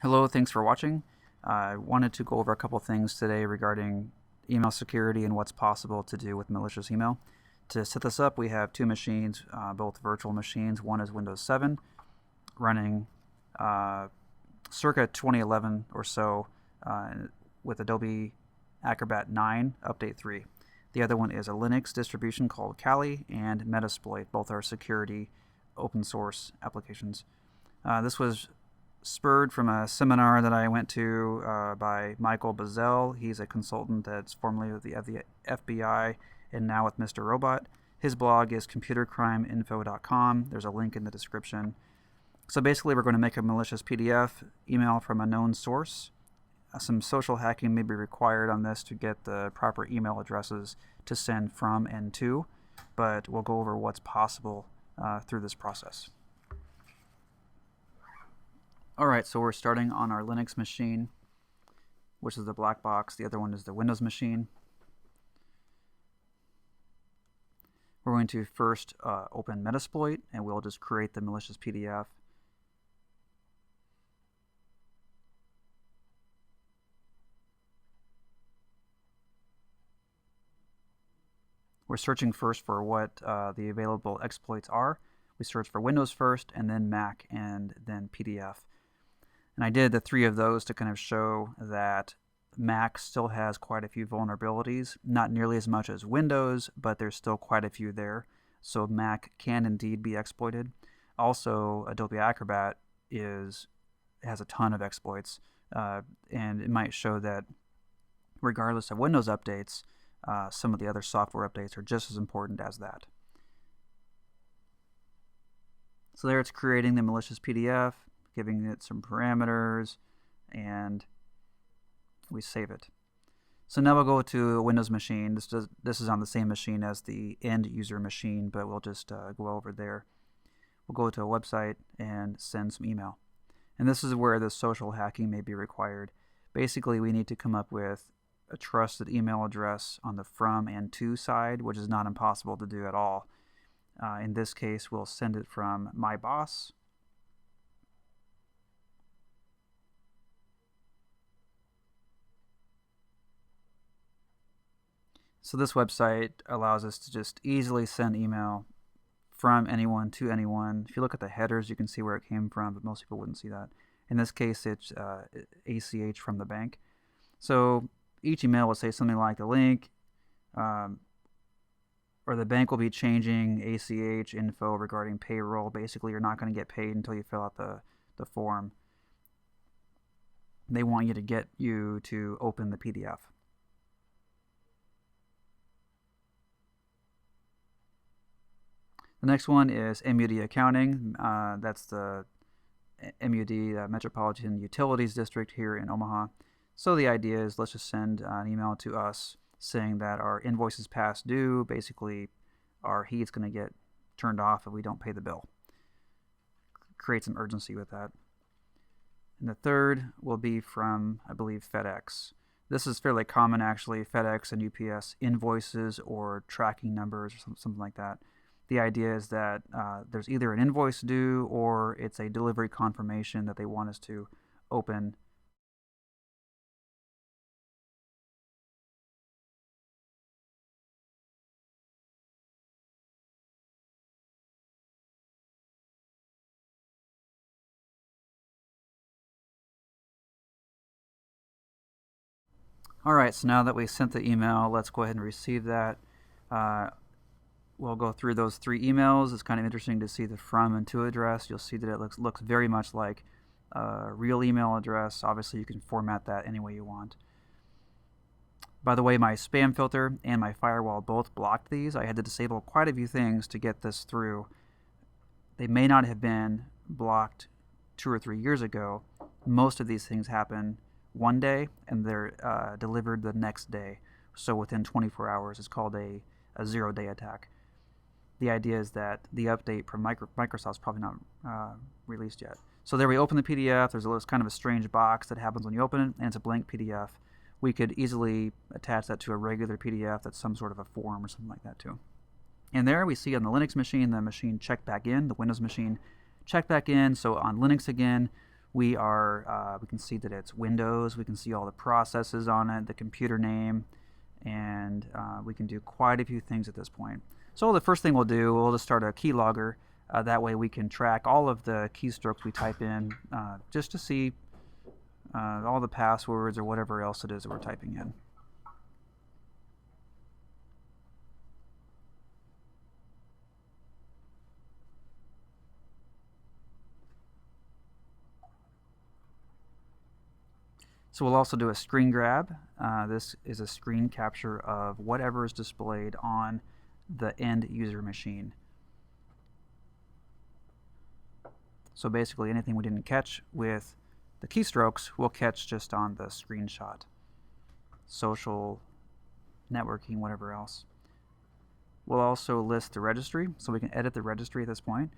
Hello, thanks for watching. I wanted to go over a couple things today regarding email security and what's possible to do with malicious email. To set this up, we have two machines, both virtual machines. One is Windows 7 running uh, circa 2011 or so with Adobe Acrobat 9 Update 3. The other one is a Linux distribution called Kali and Metasploit. Both are security open source applications. This was spurred from a seminar that I went to by Michael Bazzell. He's a consultant that's formerly with the FBI and now with Mr. Robot. His blog is computercrimeinfo.com. There's a link in the description. So basically, we're going to make a malicious PDF email from a known source. Some social hacking may be required on this to get the proper email addresses to send from and to, but we'll go over what's possible through this process. Alright, so we're starting on our Linux machine, which is the black box. The other one is the Windows machine. We're going to first open Metasploit, and we'll just create the malicious PDF. We're searching first for what the available exploits are. We search for Windows first, and then Mac, and then PDF. And I did the three of those to kind of show that Mac still has quite a few vulnerabilities, not nearly as much as Windows, but there's still quite a few there. So Mac can indeed be exploited. Also, Adobe Acrobat has a ton of exploits, and it might show that regardless of Windows updates, some of the other software updates are just as important as that. So there it's creating the malicious PDF, giving it some parameters, and we save it. So now we'll go to a Windows machine. This is on the same machine as the end user machine, but we'll just go over there. We'll go to a website and send some email. And this is where the social hacking may be required. Basically, we need to come up with a trusted email address on the from and to side, which is not impossible to do at all. In this case, we'll send it from my boss. So this website allows us to just easily send email from anyone to anyone. If you look at the headers, you can see where it came from, but most people wouldn't see that. In this case, it's ACH from the bank. So each email will say something like the link, or the bank will be changing ACH info regarding payroll. Basically, you're not going to get paid until you fill out the form. They want you to get you to open the PDF. The next one is MUD accounting. That's the MUD, Metropolitan Utilities District here in Omaha. So the idea is let's just send an email to us saying that our invoice is past due. Basically, our heat's going to get turned off if we don't pay the bill. Create some urgency with that. And the third will be from, I believe, FedEx. This is fairly common, actually, FedEx and UPS invoices or tracking numbers or something like that. The idea is that there's either an invoice due or it's a delivery confirmation that they want us to open. Alright, so now that we sent the email, let's go ahead and receive that. We'll go through those three emails. It's kind of interesting to see the from and to address. You'll see that it looks very much like a real email address. Obviously, you can format that any way you want. By the way, my spam filter and my firewall both blocked these. I had to disable quite a few things to get this through. They may not have been blocked 2 or 3 years ago. Most of these things happen one day and they're delivered the next day. So within 24 hours, it's called a zero-day attack. The idea is that the update from Microsoft's probably not released yet. So there we open the PDF. There's kind of a strange box that happens when you open it, and it's a blank PDF. We could easily attach that to a regular PDF that's some sort of a form or something like that too. And there we see on the Linux machine, the machine checked back in, the Windows machine checked back in. So on Linux again, we can see that it's Windows. We can see all the processes on it, the computer name, and we can do quite a few things at this point. So the first thing we'll do, we'll just start a keylogger. That way we can track all of the keystrokes we type in, just to see all the passwords or whatever else it is that we're typing in. So we'll also do a screen grab. This is a screen capture of whatever is displayed on the end user machine. So basically anything we didn't catch with the keystrokes, we'll catch just on the screenshot. Social, networking, whatever else. We'll also list the registry, so we can edit the registry at this point.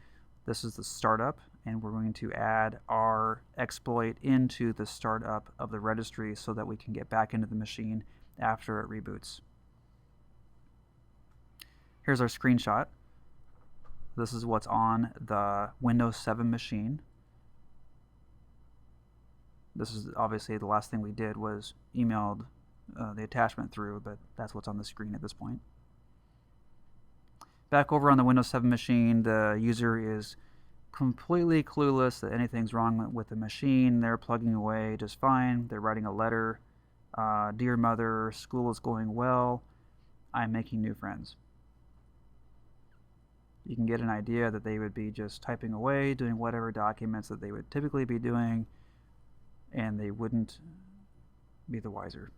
This is the startup, and we're going to add our exploit into the startup of the registry so that we can get back into the machine after it reboots. Here's our screenshot. This is what's on the Windows 7 machine. This is obviously the last thing we did was emailed the attachment through, but that's what's on the screen at this point. Back over on the Windows 7 machine, the user is completely clueless that anything's wrong with the machine. They're plugging away just fine. They're writing a letter. Dear mother, school is going well. I'm making new friends. You can get an idea that they would be just typing away, doing whatever documents that they would typically be doing, and they wouldn't be the wiser.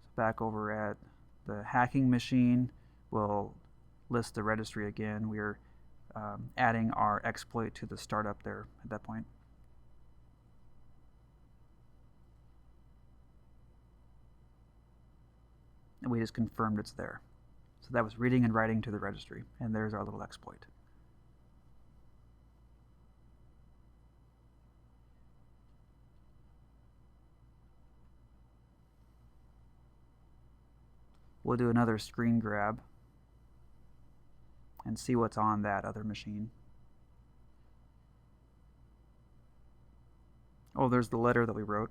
So back over at the hacking machine, we'll list the registry again. We're adding our exploit to the startup there at that point. And we just confirmed it's there. So that was reading and writing to the registry, and there's our little exploit. We'll do another screen grab and see what's on that other machine. Oh, there's the letter that we wrote.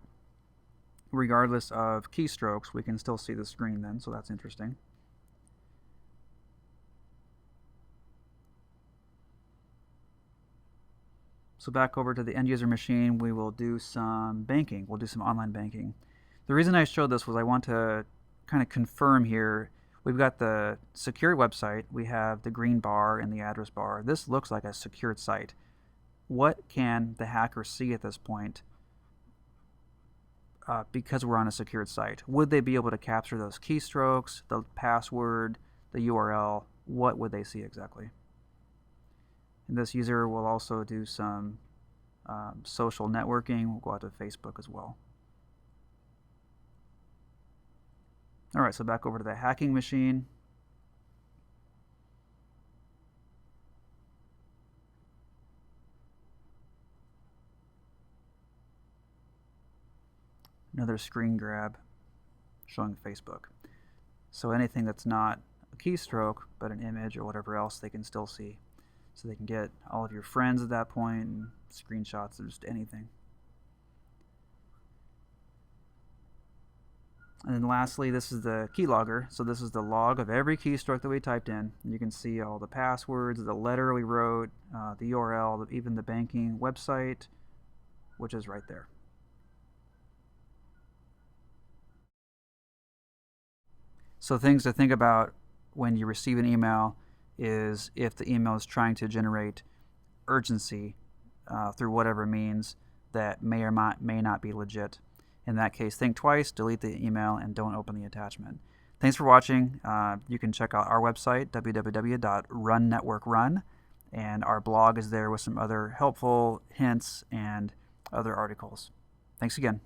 Regardless of keystrokes, we can still see the screen then, so that's interesting. So back over to the end user machine, we will do some banking. We'll do some online banking. The reason I showed this was I want to kind of confirm here. We've got the secure website. We have the green bar and the address bar. This looks like a secured site. What can the hacker see at this point because we're on a secured site? Would they be able to capture those keystrokes, the password, the URL? What would they see exactly? And this user will also do some social networking. We'll go out to Facebook as well. All right, so back over to the hacking machine. Another screen grab showing Facebook. So anything that's not a keystroke, but an image or whatever else, they can still see. So they can get all of your friends at that point and screenshots of just anything. And then lastly, this is the keylogger. So this is the log of every keystroke that we typed in. You can see all the passwords, the letter we wrote, the URL, even the banking website, which is right there. So things to think about when you receive an email is if the email is trying to generate urgency through whatever means that may or may not be legit. In that case, think twice, delete the email, and don't open the attachment. Thanks for watching. You can check out our website, www.runnetworkrun, and our blog is there with some other helpful hints and other articles. Thanks again.